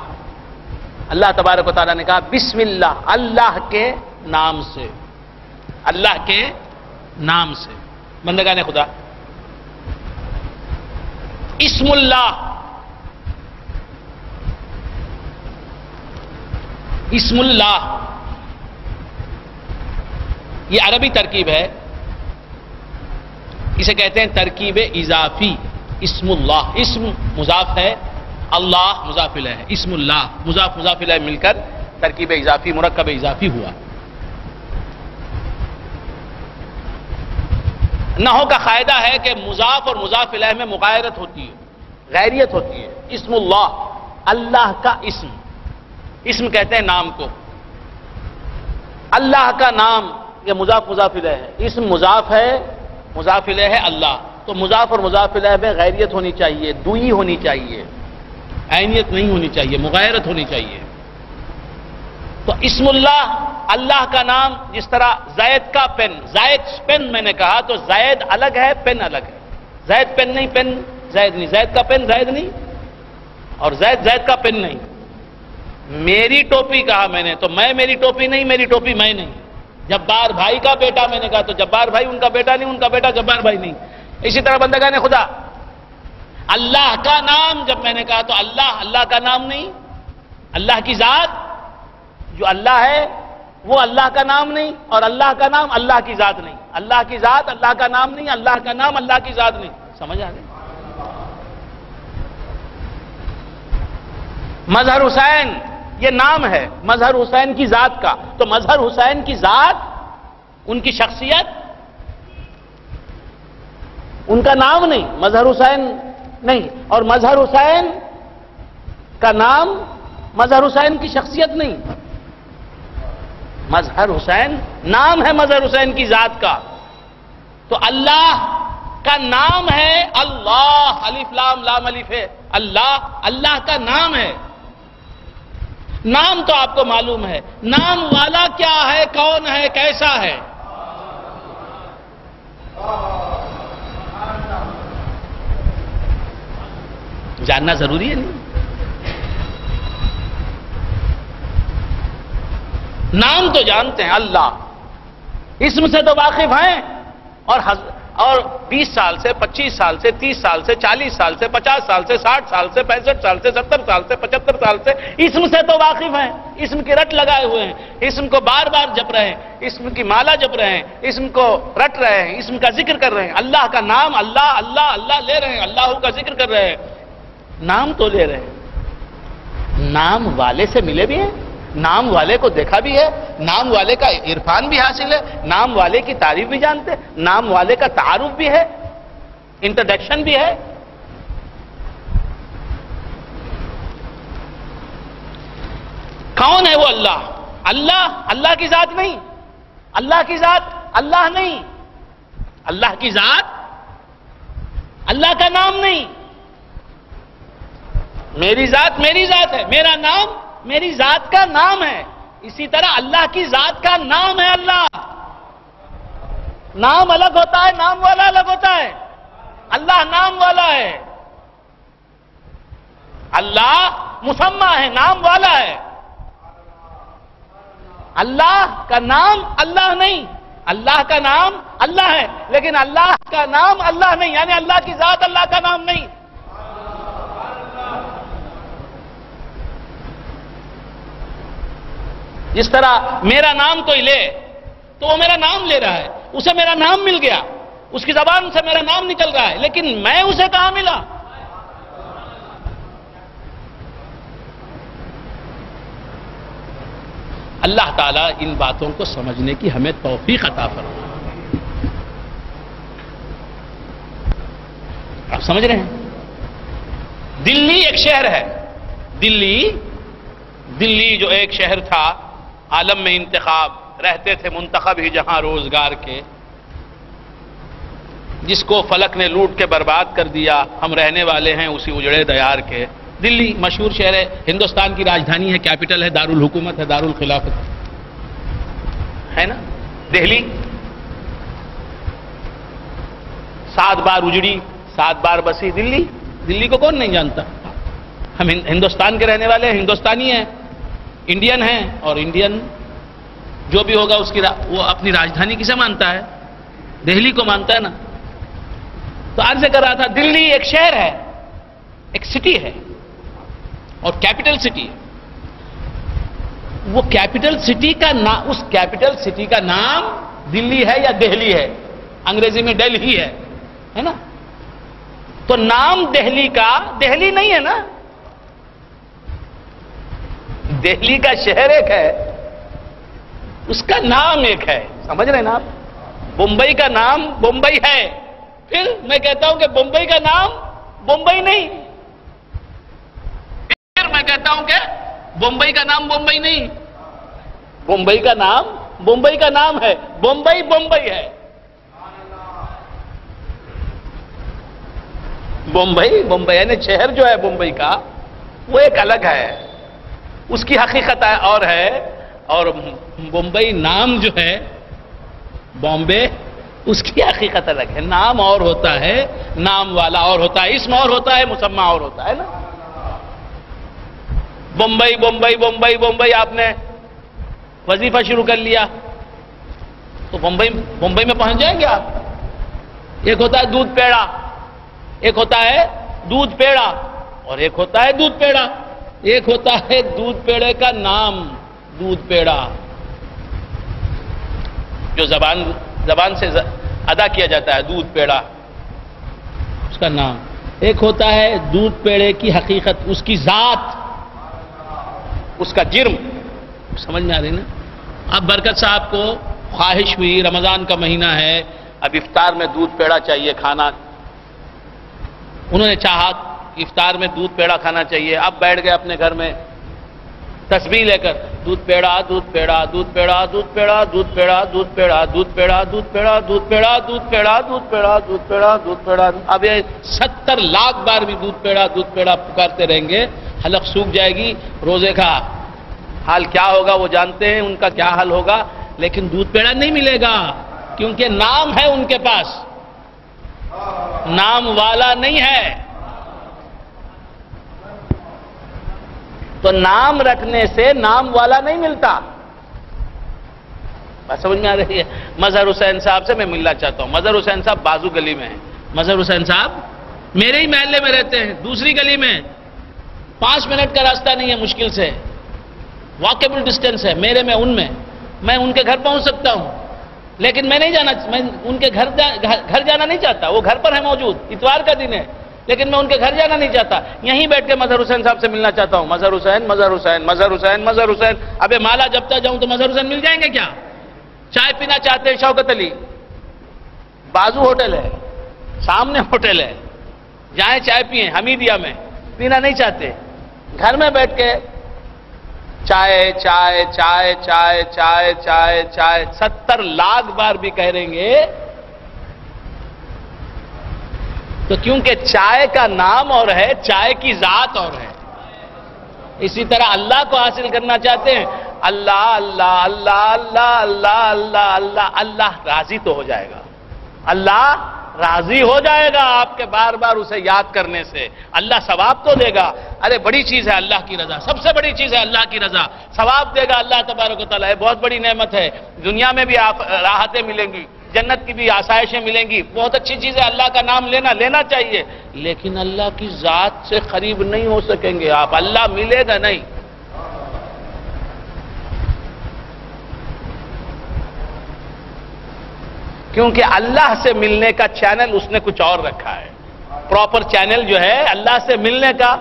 اللہ تبارک و تعالیٰ نے کہا بسم اللہ، اللہ کے نام سے، اللہ کے نام سے. بندگان خدا، اسم اللہ، اسم اللہ یہ عربی ترکیب ہے. اسے کہتے ہیں ترکیب اضافی. اسم اللہ، اسم مضاف ہے، اللہ مضاف الیہ ہے. اسم اللہ مضاف الیہ مل کر ترکیب اضافی، مرکب اضافی ہوا. نحو کا قاعدہ ہے کہ مضاف اور مضاف الیہ میں مغایرت ہوتی ہے، غیریت ہوتی ہے. اسم اللہ، اللہ کا اسم، اسم کہتے ہیں نام کو. اللہ کا نام یہ مضاف الیہ ہے. اسم مضاف ہے، مضاف الیہ ہے اللہ. تو مضاف اور مضاف الیہ میں غیریت ہونی چاہیے، دوئی ہونی چاہیے، عینیت نہیں ہونی چاہیے، مغایرت ہونی چاہیے. تو اسم اللہ، اللہ کا نام. جس طرح زید کا پین، زید پین میں نے کہا تو زید الگ ہے، پین الگ ہے. زید پین نہیں، پین زید نہیں. زید کا پین زید نہیں اور زید کا پین نہیں. میری ٹوپی کہا میں نے تو میں میری ٹوپی نہیں، میری ٹوپی میں نہیں. جبار بھائی کا بیٹا میں نے کہا تو جبار بھائی ان کا بیٹا نہیں، ان کا بیٹا جبار بھائی نہیں. اسی طرح بندگان خدا، اللہ کا نام جب میں نے کہا تو اللہ کا نام نہیں، اللہ کی ذات جو اللہ ہے وہ اللہ کا نام نہیں، اور اللہ کا نام اللہ کی ذات نہیں۔ اللہ کی ذات اللہ کا نام نہیں، اللہ کا نام اللہ کی ذات نہیں۔ سمجھ آ گئی؟ مظہر حسین یہ نام ہے مظہر حسین کی ذات کا، تو مظہر حسین کی ذات، ان کی شخصیت، ان کا نام نہیں، مظہر حسین نہیں، اور مظہر حسین کا نام مظہر حسین کی شخصیت نہیں۔ مظہر حسین نام ہے مظہر حسین کی ذات کا، تو اللہ کا نام ہے اللہ، الف لام لام الف ہے، اللہ، اللہ کا نام ہے۔ نام تو آپ کو معلوم ہے، نام والا کیا ہے، کون ہے، کیسا ہے؟ جاننا ضروری ہے نہیں؟ نام تو جانتے ہیں اللہ، اسم سے تو واقف ہیں، اور 20 سال سے 25 سال سے 30 سال سے 40 سال سے 50 سال سے 60 سال سے 65 سال سے 70 سال سے 75 سال سے اسم سے تو واقف ہیں، اسم کی رٹ لگائے ہوئے ہیں، اسم کو بار بار جپ رہے ہیں، اسم کی مالا جپ رہے ہیں، اسم کو رٹ رہے ہیں، اسم کا ذکر کر رہے ہیں، اللہ کا نام اللہ اللہ اللہ لے رہے ہیں، اللہ کا ذکر کر رہے ہیں، نام تو لے رہے ہیں۔ نام والے سے ملے بھی ہیں، نام والے کو دیکھا بھی ہے، نام والے کا عرفان بھی حاصل ہے، نام والے کی تعریف بھی جانتے ہیں، نام والے کا تعارف بھی ہے، انٹروڈکشن بھی ہے۔ کون ہے وہ اللہ؟ اللہ اللہ کی ذات نہیں، اللہ کی ذات اللہ نہیں، اللہ کی ذات اللہ کا نام نہیں۔ میری ذات میری ذات ہے، میرا نام میری ذات کا نام ہے، اسی طرح اللہ کی ذات کا نام ہے اللہ۔ نام الگ ہوتا ہے، نام والا الگ ہوتا ہے، اللہ نام والا ہے، اللہ مسمى ہے، نام والا ہے۔ اللہ کا نام اللہ نہیں، اللہ کا نام اللہ ہے، لیکن اللہ کا نام اللہ نہیں، یعنی اللہ کی ذات اللہ کا نام نہیں۔ جس طرح میرا نام کوئی لے تو وہ میرا نام لے رہا ہے، اسے میرا نام مل گیا، اس کی زبان سے میرا نام نکل رہا ہے، لیکن میں اسے کہاں ملا؟ اللہ تعالیٰ ان باتوں کو سمجھنے کی ہمیں توفیق عطا فرمائے۔ آپ سمجھ رہے ہیں؟ دلی ایک شہر ہے، دلی جو ایک شہر تھا، عالم میں انتخاب، رہتے تھے منتخب ہی جہاں روزگار کے، جس کو فلک نے لوٹ کے برباد کر دیا، ہم رہنے والے ہیں اسی اجڑے دیار کے۔ دلی مشہور شہر ہے، ہندوستان کی راجدھانی ہے، کیپٹل ہے، دارالحکومت ہے، دارالخلافت ہے نا۔ دہلی 7 بار اجڑی، 7 بار بسی دلی کو کون نہیں جانتا؟ ہم ہندوستان کے رہنے والے ہیں، ہندوستانی ہیں، انڈین ہیں، اور انڈین جو بھی ہوگا اس کی وہ اپنی راجدھانی کسے مانتا ہے؟ دہلی کو مانتا ہے نا۔ تو عرض کر رہا تھا، دلی ایک شہر ہے، ایک سٹی ہے، اور کیپٹل سٹی ہے۔ وہ کیپٹل سٹی کا نام، اس کیپٹل سٹی کا نام دلی ہے یا دہلی ہے؟ انگریزی میں دہلی ہے نا۔ تو نام دہلی کا دہلی نہیں ہے نا، دہلی کا شہر ایک ہے، اس کا نام ایک ہے، سمجھ رہے ہیں نا آپ؟ بمبئی کا نام بمبئی ہے، پھر میں کہتا ہوں کہ بمبئی کا نام بمبئی نہیں، پھر میں کہتا ہوں کہ بمبئی کا نام بمبئی نہیں، بمبئی کا نام بمبئی کا نام ہے، بمبئی بمبئی ہے، بمبئی یعنی شہر جو ہے بمبئی کا وہ ایک الگ ہے، اس کی حقیقت اور ہے، اور بمبئی نام جو ہے بامبے، اس کی حقیقت الگ ہے، نام اور ہوتا ہے، نام والا اور ہوتا ہے، اسم اور ہوتا ہے، مسمى اور ہوتا ہے نا۔ بمبئی بمبئی بمبئی بمبئی آپ نے وظیفہ شروع کر لیا تو بمبئی میں پہنچ جائیں گے آپ۔ ایک ہوتا ہے دودھ پیڑا، ایک ہوتا ہے دودھ پیڑا، اور ایک ہوتا ہے دودھ پیڑا، ایک ہوتا ہے دودھ پیڑے کا نام، دودھ پیڑا جو زبان سے ادا کیا جاتا ہے، دودھ پیڑا اس کا نام. ایک ہوتا ہے دودھ پیڑے کی حقیقت، اس کی ذات، اس کا جرم. سمجھ میں آ رہی نا؟ اب برکت صاحب کو خواہش ہوئی، رمضان کا مہینہ ہے، اب افطار میں دودھ پیڑا چاہیے کھانا. انہوں نے چاہا افطار میں دودھ پیڑا کھانا چاہیے. اب بیٹھ گئے اپنے گھر میں تسبیح لے کر، دودھ پیڑا دودھ پیڑا دودھ پیڑا دودھ پیڑا دودھ پیڑا دودھ پیڑا دودھ پیڑا دودھ پیڑا دودھ پیڑا دودھ پیڑا دودھ پیڑا دودھ پیڑا دودھ پیڑا. اب یہ 70 لاکھ بار بھی دودھ پیڑا پکارتے رہیں گے، حلق سوکھ جائے گی. روزے کا حال کیا ہوگا وہ جانتے ہیں، ان کا کیا حال ہوگا. لیکن دودھ پیڑا نہیں ملے گا، کیونکہ نام ہے ان کے پاس، نام والا نہیں ہے. تو نام رکھنے سے نام والا نہیں ملتا. بات سمجھ میں آ رہی ہے؟ مظہر حسین صاحب سے میں ملنا چاہتا ہوں. مظہر حسین صاحب بازو گلی میں ہیں. مظہر حسین صاحب میرے ہی محلے میں رہتے ہیں، دوسری گلی میں، 5 منٹ کا راستہ نہیں ہے مشکل سے، واکیبل ڈسٹینس ہے میرے میں ان میں. میں ان کے گھر پہنچ سکتا ہوں، لیکن میں نہیں جانا، میں ان کے گھر جانا نہیں چاہتا. وہ گھر پر ہے موجود، اتوار کا دن ہے، لیکن میں ان کے گھر جانا نہیں چاہتا. یہیں بیٹھ کے مظہر حسین صاحب سے ملنا چاہتا ہوں. مظہر حسین مظہر حسین مظہر حسین مظہر حسین. ابے مالا جبتا جاؤں تو مظہر حسین مل جائیں گے کیا؟ چائے پینا چاہتے ہیں شوکت علی، بازو ہوٹل ہے، سامنے ہوٹل ہے، جائیں چائے پئیں حمیدیہ میں. پینا نہیں چاہتے، گھر میں بیٹھ کے چائے چائے چائے چائے چائے چائے چائے 70 لاکھ بار بھی کہہ رہیں گے. تو کیونکہ چائے کا نام اور ہے، چائے کی ذات اور ہے. اسی طرح اللہ کو حاصل کرنا چاہتے ہیں، اللہ اللہ اللہ اللہ اللہ اللہ اللہ اللہ راضی تو ہو جائے گا. اللہ راضی ہو جائے گا آپ کے بار بار اسے یاد کرنے سے. اللہ ثواب تو دے گا. ارے بڑی چیز ہے اللہ کی رضا، سب سے بڑی چیز ہے اللہ کی رضا. ثواب دے گا اللہ تبارک و تعالیٰ، بہت بڑی نعمت ہے. دنیا میں بھی آپ راحتیں ملیں گی، جنت کی بھی آسائشیں ملیں گی، بہت اچھی چیز ہے. اللہ کا نام لینا چاہیے، لیکن اللہ کی ذات سے قریب نہیں ہو سکیں گے آپ. اللہ ملے گا نہیں. کیونکہ اللہ سے ملنے کا چینل اس نے کچھ اور رکھا ہے. پراپر چینل جو ہے اللہ سے ملنے کا،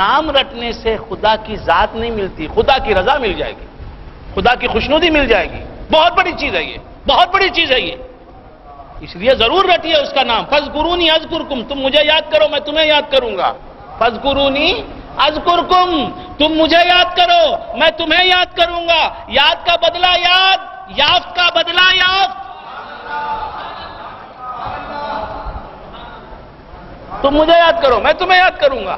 نام رٹنے سے خدا کی ذات نہیں ملتی، خدا کی رضا مل جائے گی، خدا کی خوشنودی مل جائے گی. بہت بڑی چیز ہے یہ، بہت بڑی چیز ہے یہ. اس لیے ضرور رٹیے اس کا نام. فاذکرونی اذکرکم، تم مجھے یاد کرو میں تمہیں یاد کروں گا. فاذکرونی اذکرکم، تم مجھے یاد کرو میں تمہیں یاد کروں گا. یاد کا بدلہ یاد، یافت کا بدلہ یافت. تم مجھے یاد کرو میں تمہیں یاد کروں گا.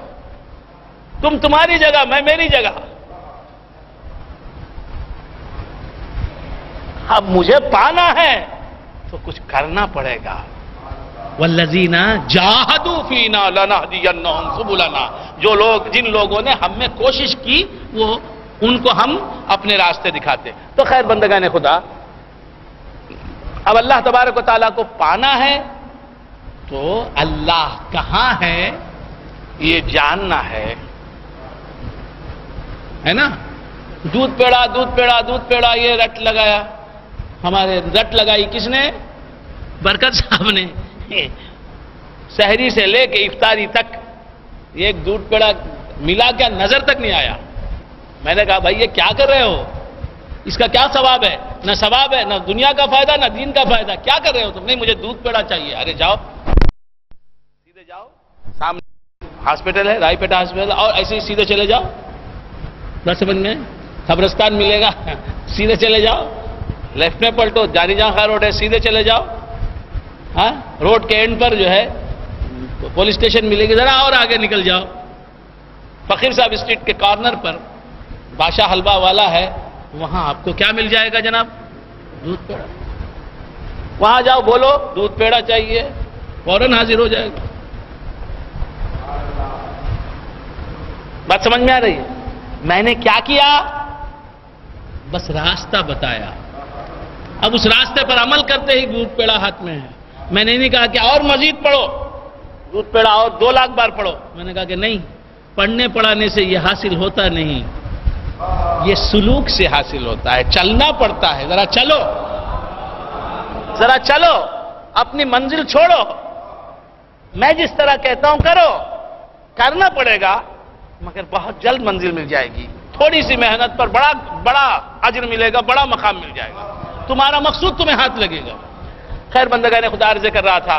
تم تمہاری جگہ میں میری جگہ. اب مجھے پانا ہے تو کچھ کرنا پڑے گا. والذین جاہدوا فینا لنہدینہم سبلنا، جن لوگوں نے ہم میں کوشش کی وہ ان کو ہم اپنے راستے دکھاتے. تو خیر بندگان خدا، اب اللہ تبارک و تعالیٰ کو پانا ہے تو اللہ کہاں ہے یہ جاننا ہے نا. دودھ پیڑا دودھ پیڑا دودھ پیڑا یہ رٹ لگایا، ہمارے رٹ لگائی کس نے؟ برکت صاحب نے. سحری سے لے کے افطاری تک ایک دودھ پیڑا ملا کیا نظر تک نہیں آیا. میں نے کہا بھائی یہ کیا کر رہے ہو، اس کا کیا ثواب ہے؟ نہ ثواب ہے، نہ دنیا کا فائدہ نہ دین کا فائدہ. کیا کر رہے ہو تم؟ نہیں مجھے دودھ پیڑا چاہیے. ارے جاؤ سیدھے جاؤ، سامنے ہاسپٹل ہے، رائی پیٹا ہاسپٹل، اور ایسے ہی سیدھے چلے جاؤ. بس سمجھ میں قبرستان ملے گا، سیدھے چلے جاؤ. لیفٹ میں پلٹو، جانی جہاں خان روڈ ہے، سیدھے چلے جاؤ. ہاں روڈ کے اینڈ پر جو ہے پولیس اسٹیشن ملے گی، ذرا اور آگے نکل جاؤ. فقیر صاحب اسٹریٹ کے کارنر پر بادشاہ حلوہ والا ہے، وہاں آپ کو کیا مل جائے گا جناب؟ دودھ پیڑا. وہاں جاؤ بولو دودھ پیڑا چاہیے، فوراً حاضر ہو جائے گا. بات سمجھ میں آ رہی ہے؟ میں نے کیا کیا؟ بس راستہ بتایا. اب اس راستے پر عمل کرتے ہی دودھ پیڑا ہاتھ میں ہے. میں نے نہیں کہا کہ اور مزید پڑھو دودھ پیڑا اور 2 لاکھ بار پڑھو. میں نے کہا کہ نہیں، پڑھنے پڑھانے سے یہ حاصل ہوتا نہیں، یہ سلوک سے حاصل ہوتا ہے، چلنا پڑتا ہے۔ ذرا چلو، اپنی منزل چھوڑو، میں جس طرح کہتا ہوں کرو، کرنا پڑے گا مگر بہت جلد منزل مل جائے گی، تھوڑی سی محنت پر بڑا اجر ملے گا، بڑا مقام مل جائے گا، تمہارا مقصود تمہیں ہاتھ لگے گا۔ خیر بندگان خدا عرض کر رہا تھا،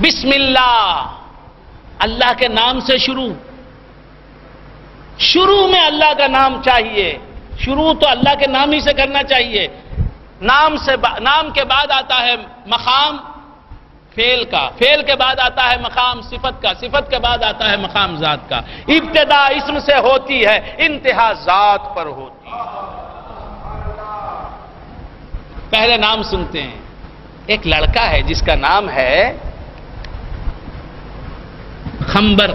بسم اللہ، اللہ کے نام سے شروع میں اللہ کا نام چاہیے، شروع تو اللہ کے نام ہی سے کرنا چاہیے۔ نام کے بعد آتا ہے مقام فعل کا، فعل کے بعد آتا ہے مقام صفت کا، صفت کے بعد آتا ہے مقام ذات کا۔ ابتدا اسم سے ہوتی ہے، انتہا ذات پر ہوتی ہے۔ پہلے نام سنتے ہیں، ایک لڑکا ہے جس کا نام ہے خنبر۔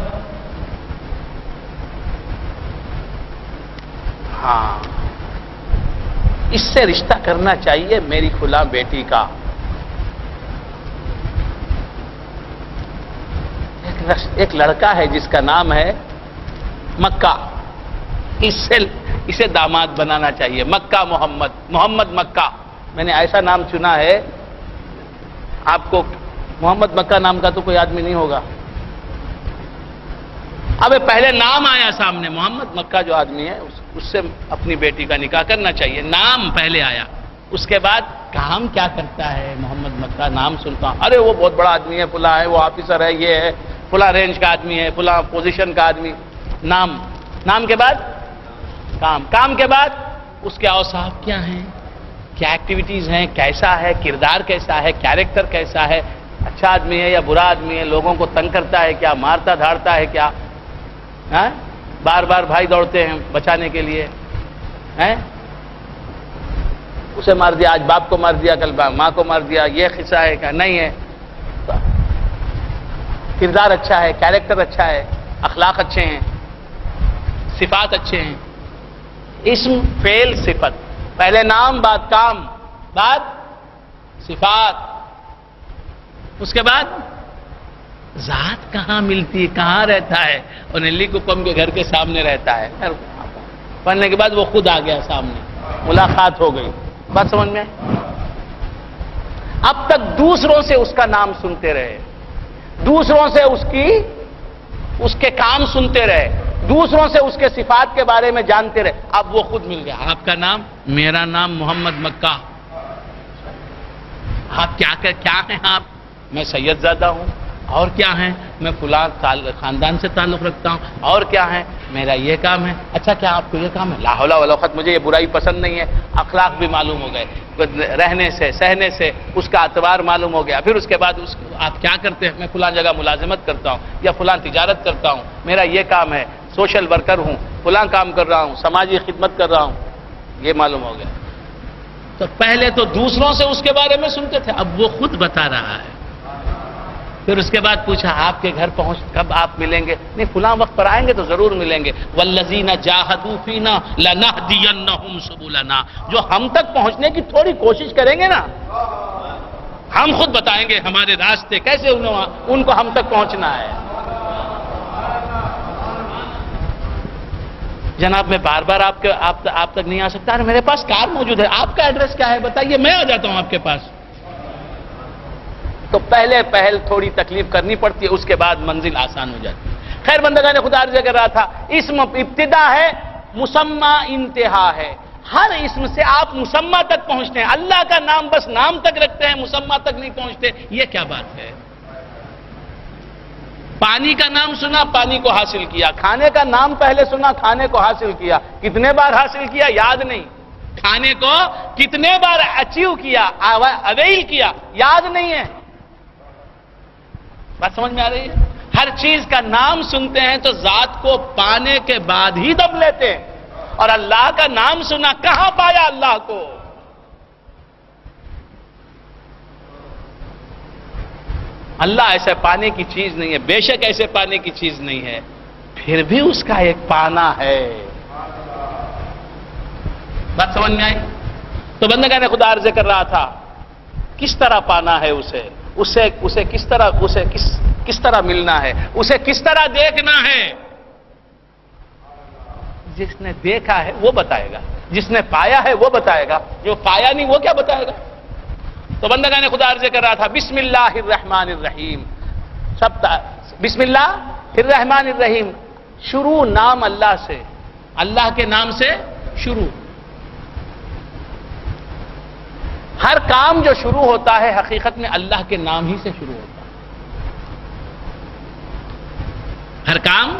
ہاں، اس سے رشتہ کرنا چاہیے میری کھلا بیٹی کا۔ ایک لڑکا ہے جس کا نام ہے مکہ، اسے داماد بنانا چاہیے، مکہ محمد مکہ۔ میں نے ایسا نام چنا ہے، آپ کو محمد مکہ نام کا تو کوئی آدمی نہیں ہوگا۔ اب پہلے نام آیا سامنے، محمد مکہ جو آدمی ہے اس سے اپنی بیٹی کا نکاح کرنا چاہیے، نام پہلے آیا۔ اس کے بعد کام کیا کرتا ہے محمد مکہ، نام سنتا ہوں، ارے وہ بہت بڑا آدمی ہے، فلاں ہے، وہ آفیسر ہے، یہ ہے، فلاں رینج کا آدمی ہے، فلاں پوزیشن کا آدمی۔ نام کے بعد کام کے بعد اس کے اوصاف کیا ہیں، کیا ایکٹیویٹیز ہیں، کیسا ہے، کردار کیسا ہے، کیریکٹر کیسا ہے، اچھا آدمی ہے یا برا آدمی ہے، لوگوں کو تنگ کرتا ہے کیا، مارتا دھاڑتا ہے کیا، بار بار بھائی دوڑتے ہیں بچانے کے لیے، اسے مار دیا، آج باپ کو مار دیا، کل ماں کو مار دیا، یہ قصہ ہے کیا، نہیں ہے۔ کردار اچھا ہے، کیریکٹر اچھا ہے، اخلاق اچھے ہیں، صفات اچھے ہیں۔ اسم فعل صفت، پہلے نام بعد کام بعد صفات، اس کے بعد ذات کہاں ملتی ہے، کہاں رہتا ہے، اور نیلی کپم کے گھر کے سامنے رہتا ہے۔ پڑھنے کے بعد وہ خود آ گیا سامنے، ملاقات ہو گئی، بات سمجھ میں؟ اب تک دوسروں سے اس کا نام سنتے رہے، دوسروں سے اس کے کام سنتے رہے، دوسروں سے اس کے صفات کے بارے میں جانتے رہے، اب وہ خود مل گیا۔ آپ کا نام، میرا نام محمد مکہ۔ آپ کیا ہیں؟ آپ، میں سید زادہ ہوں۔ اور کیا ہیں؟ میں فلاں خاندان سے تعلق رکھتا ہوں۔ اور کیا ہیں؟ میرا یہ کام ہے۔ اچھا، کیا آپ کو یہ کام ہے؟ لا حول ولا قوت، مجھے یہ برائی پسند نہیں ہے۔ اخلاق بھی معلوم ہو گئے، رہنے سے سہنے سے اس کا اعتبار معلوم ہو گیا۔ پھر اس کے بعد آپ کیا کرتے ہیں؟ میں فلاں جگہ ملازمت کرتا ہوں یا فلاں تجارت کرتا ہوں، میرا یہ کام ہے، سوشل ورکر ہوں، فلاں کام کر رہا ہوں، سماجی خدمت کر رہا ہوں، یہ معلوم ہو گیا۔ تو پہلے تو دوسروں سے اس کے بارے میں سنتے تھے، اب وہ خود بتا رہا ہے۔ پھر اس کے بعد پوچھا آپ کے گھر کب آپ ملیں گے؟ نہیں، فلاں وقت پر آئیں گے تو ضرور ملیں گے۔ والذین جاہدوا فینا لنہدینہم سبلنا، جو ہم تک پہنچنے کی تھوڑی کوشش کریں گے نا، ہم خود بتائیں گے ہمارے راستے کیسے ان کو ہم تک پہنچنا ہے۔ جناب میں بار بار آپ تک نہیں آ سکتا، میرے پاس کار موجود ہے، آپ کا ایڈریس کیا ہے بتائیے، میں آ جاتا ہوں آپ کے پاس۔ تو پہل تھوڑی تکلیف کرنی پڑتی ہے، اس کے بعد منزل آسان ہو جاتی ہے۔ خیر بندگان خدا عرض کر رہا تھا، اسم ابتدا ہے، مسمى انتہا ہے۔ ہر اسم سے آپ مسمى تک پہنچتے ہیں، اللہ کا نام بس نام تک رکھتے ہیں، مسمى تک نہیں پہنچتے، یہ کیا بات ہے؟ پانی کا نام سنا، پانی کو حاصل کیا، کھانے کا نام پہلے سنا، کھانے کو حاصل کیا، کتنے بار حاصل کیا یاد نہیں، کھانے کو کتنے بار اچیو کیا، اویل کیا، یاد نہیں ہے۔ بات سمجھ میں آ رہی ہے؟ ہر چیز کا نام سنتے ہیں تو ذات کو پانے کے بعد ہی دب لیتے ہیں، اور اللہ کا نام سنا، کہاں پایا اللہ کو؟ اللہ ایسے پانے کی چیز نہیں ہے، بے شک ایسے پانے کی چیز نہیں ہے، پھر بھی اس کا ایک پانا ہے۔ بات سمجھ میں آئی؟ تو بندگان خدا عرض کر رہا تھا، کس طرح پانا ہے اسے کس طرح کس طرح ملنا ہے، اسے کس طرح دیکھنا ہے، جس نے دیکھا ہے وہ بتائے گا، جس نے پایا ہے وہ بتائے گا، جو پایا نہیں وہ کیا بتائے گا؟ تو بندگان خدا عرض کر رہا تھا بسم اللہ الرحمن الرحیم، بسم اللہ الرحمن الرحیم، شروع نام اللہ سے، اللہ کے نام سے شروع۔ ہر کام جو شروع ہوتا ہے حقیقت میں اللہ کے نام ہی سے شروع ہوتا ہے، ہر کام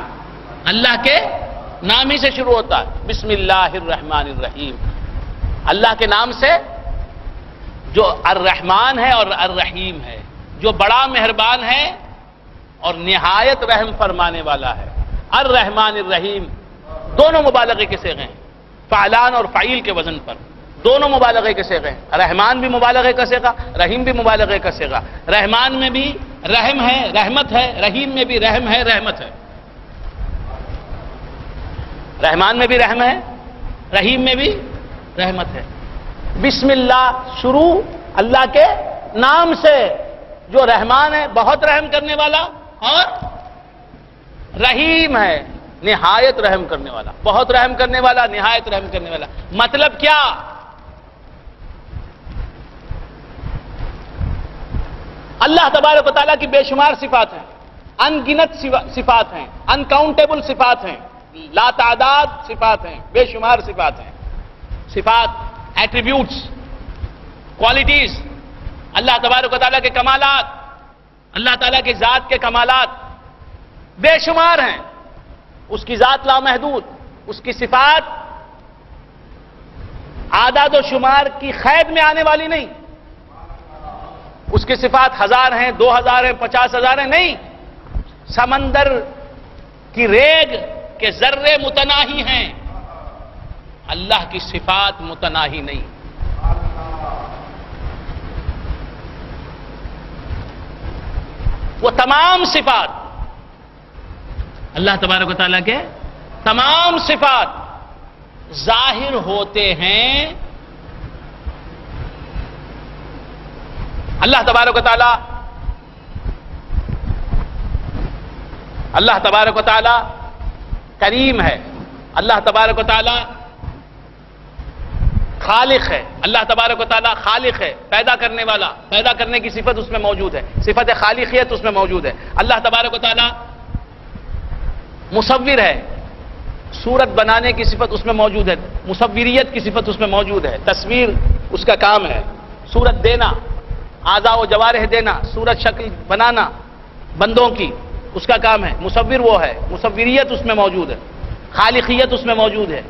اللہ کے نام ہی سے شروع ہوتا ہے۔ بسم اللہ الرحمن الرحیم، اللہ کے نام سے جو الرحمن ہے اور الرحیم ہے، جو بڑا مہربان ہے اور نہایت رحم فرمانے والا ہے۔ الرحمن الرحیم دونوں مبالغے کے صیغے ہیں، فعلان اور فعیل کے وزن پر، دونوں مبالغے کے صیغے ہیں۔ رحمان بھی مبالغے کا صیغہ، رحیم بھی مبالغے کا صیغہ۔ رحمان میں بھی رحم ہے، رحمت ہے، رحیم میں بھی رحم ہے، رحمت ہے۔ رحمان میں بھی رحم ہے، رحیم میں بھی رحمت ہے۔ بسم اللہ شروع اللہ کے نام سے، جو رحمان ہے بہت رحم کرنے والا، اور رحیم ہے نہایت رحم کرنے والا، بہت رحم کرنے والا، نہایت رحم کرنے والا۔ مطلب کیا؟ اللہ تبارک و تعالیٰ کی بے شمار صفات ہیں، ان گنت صفات ہیں، انکاؤنٹیبل صفات ہیں، لا تعداد صفات ہیں، بے شمار صفات ہیں۔ صفات، ایٹریبیوٹس، کوالٹیز، اللہ تبارک و تعالیٰ کے کمالات، اللہ تعالیٰ کی ذات کے کمالات بے شمار ہیں۔ اس کی ذات لامحدود، اس کی صفات اعداد و شمار کی قید میں آنے والی نہیں۔ اس کی صفات 1000 ہیں، 2000 ہیں، 50,000 ہیں، نہیں۔ سمندر کی ریگ کے ذرے متناہی ہیں، اللہ کی صفات متناہی نہیں۔ وہ تمام صفات، اللہ تبارک و تعالیٰ کے تمام صفات ظاہر ہوتے ہیں اللہ تبارک و تعالیٰ، اللہ تبارک و تعالیٰ کریم ہے، اللہ تبارک و تعالیٰ خالق ہے، اللہ تبارک و تعالیٰ خالق ہے، پیدا کرنے والا، پیدا کرنے کی صفت اس میں موجود ہے، صفت خالقیت اس میں موجود ہے۔ اللہ تبارک و تعالیٰ مصور ہے، صورت بنانے کی صفت اس میں موجود ہے، مصوریت کی صفت اس میں موجود ہے، تصویر اس کا کام ہے، صورت دینا، اعضاء و جوارح دینا، صورت شکل بنانا بندوں کی اس کا کام ہے، مصور وہ ہے، مصوریت اس میں موجود ہے، خالقیت اس میں موجود ہے۔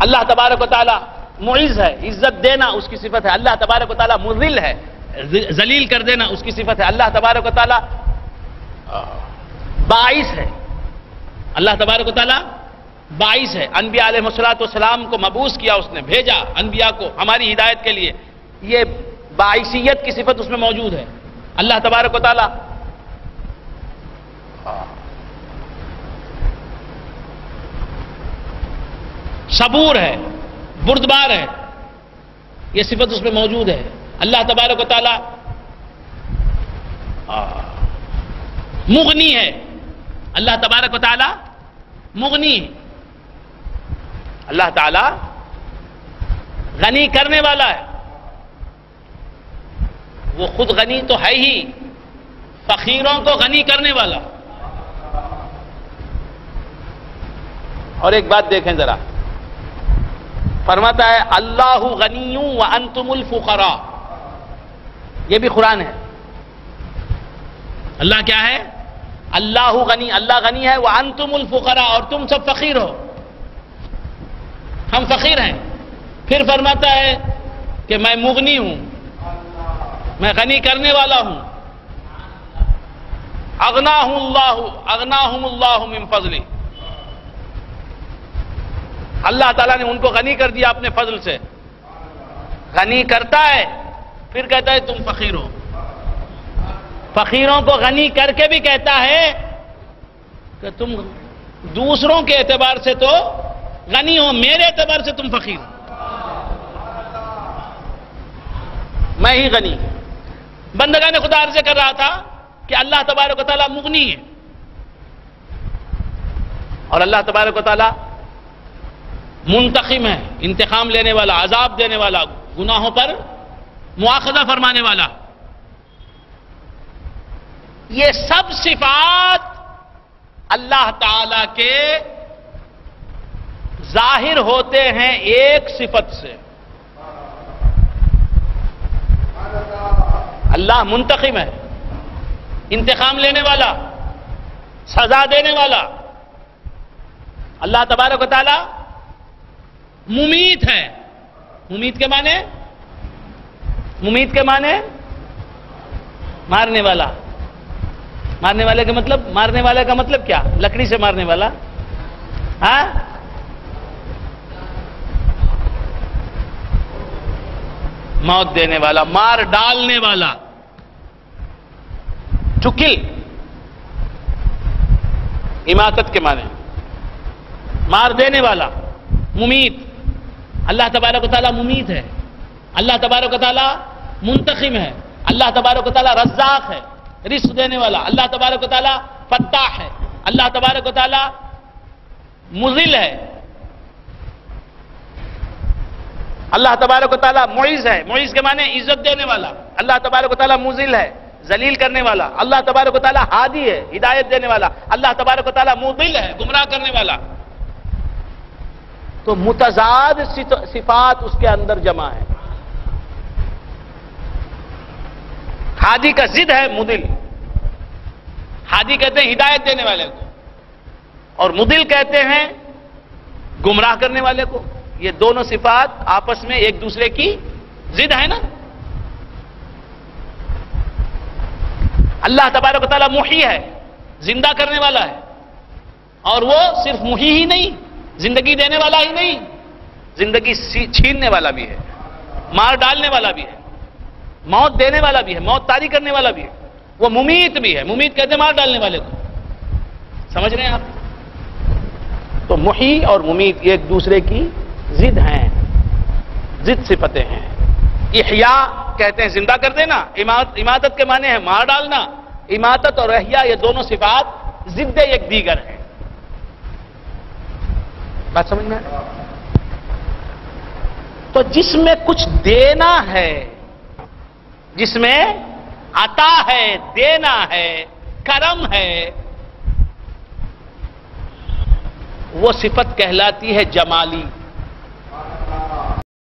اللہ تبارک و تعالیٰ معز ہے، عزت دینا اس کی صفت ہے، اللہ تبارک و تعالیٰ مذل ہے، ذلیل کر دینا اس کی صفت ہے، اللہ تبارک و تعالیٰ باعث ہے، اللہ تبارک و تعالیٰ باعث ہے۔ انبیاء علیہ السلام کو مبعوث کیا، اس نے بھیجا انبیاء کو ہماری ہدایت کے لیے، یہ باعثیت کی صفت اس میں موجود ہے۔ اللہ تبارک و تعالیٰ صبور ہے، بردبار ہے، یہ صفت اس میں موجود ہے۔ اللہ تبارک و تعالیٰ مغنی ہے، اللہ تبارک و تعالیٰ مغنی ہے، اللہ تعالیٰ غنی کرنے والا ہے، وہ خود غنی تو ہے ہی، فقیروں کو غنی کرنے والا۔ اور ایک بات دیکھیں ذرا، فرماتا ہے اللہ غنی وانتم الفقراء، یہ بھی قرآن ہے۔ اللہ کیا ہے؟ اللہ غنی، اللہ غنی ہے، وانتم الفقراء، اور تم سب فقیر ہو، ہم فقیر ہیں۔ پھر فرماتا ہے کہ میں مغنی ہوں، میں غنی کرنے والا ہوں۔ اغناہم اللہ من فضلہ، اللہ تعالیٰ نے ان کو غنی کر دیا اپنے فضل سے، غنی کرتا ہے پھر کہتا ہے تم فقیر ہو، فقیروں کو غنی کر کے بھی کہتا ہے کہ تم دوسروں کے اعتبار سے تو غنی ہو، میرے اعتبار سے تم فقیر ہو، میں ہی غنی۔ بندگان خدا عرض کر رہا تھا کہ اللہ تبارک و تعالیٰ مغنی ہے، اور اللہ تبارک و تعالیٰ منتقم ہے، انتقام لینے والا، عذاب دینے والا، گناہوں پر مواخذہ فرمانے والا. یہ سب صفات اللہ تعالی کے ظاہر ہوتے ہیں ایک صفت سے. اللہ منتقم ہے، انتقام لینے والا، سزا دینے والا. اللہ تبارک و تعالی ممیت ہے. ممیت کے معنی؟ ممیت کے معنی مارنے والا. مارنے والے کا مطلب، مارنے والے کا مطلب کیا؟ لکڑی سے مارنے والا. ہاں، موت دینے والا، مار ڈالنے والا. ٹو کل اماتت کے معنی مار دینے والا، ممیت. اللہ تبارک و تعالیٰ ممیت ہے، اللہ تبارک و تعالیٰ منتقم ہے، اللہ تبارک و تعالیٰ رزاق ہے، رزق دینے والا. اللہ تبارک و تعالیٰ فتاح ہے، اللہ تبارک و تعالیٰ مذل ہے، اللہ تبارک و تعالیٰ معز ہے. معز کے معنی عزت دینے والا. اللہ تبارک و تعالیٰ مذل ہے، ذلیل کرنے والا. اللہ تبارک و تعالیٰ ہادی ہے، ہدایت دینے والا. اللہ تبارک و تعالیٰ مضل ہے، گمراہ کرنے والا. تو متضاد صفات اس کے اندر جمع ہے. ہادی کا ضد ہے مضل. ہادی کہتے ہیں ہدایت دینے والے کو، اور مضل کہتے ہیں گمراہ کرنے والے کو. یہ دونوں صفات آپس میں ایک دوسرے کی ضد ہے نا. اللہ تبارک و تعالیٰ محی ہے، زندہ کرنے والا ہے، اور وہ صرف محی ہی نہیں، زندگی دینے والا ہی نہیں، زندگی چھیننے والا بھی ہے، مار ڈالنے والا بھی ہے، موت دینے والا بھی ہے، موت طاری کرنے والا بھی ہے. وہ ممیت بھی ہے. ممیت کہتے ہیں مار ڈالنے والے کو. سمجھ رہے ہیں آپ؟ تو محی اور ممیت ایک دوسرے کی ضد ہیں، ضد صفتیں ہیں. احیاء کہتے ہیں زندہ کر دینا، اماتت کے معنی ہے مار ڈالنا. اماتت اور احیاء یہ دونوں صفات ضد ایک دیگر ہیں. بات سمجھ میں؟ تو جس میں کچھ دینا ہے، جس میں عطا ہے، دینا ہے، کرم ہے، وہ صفت کہلاتی ہے جمالی.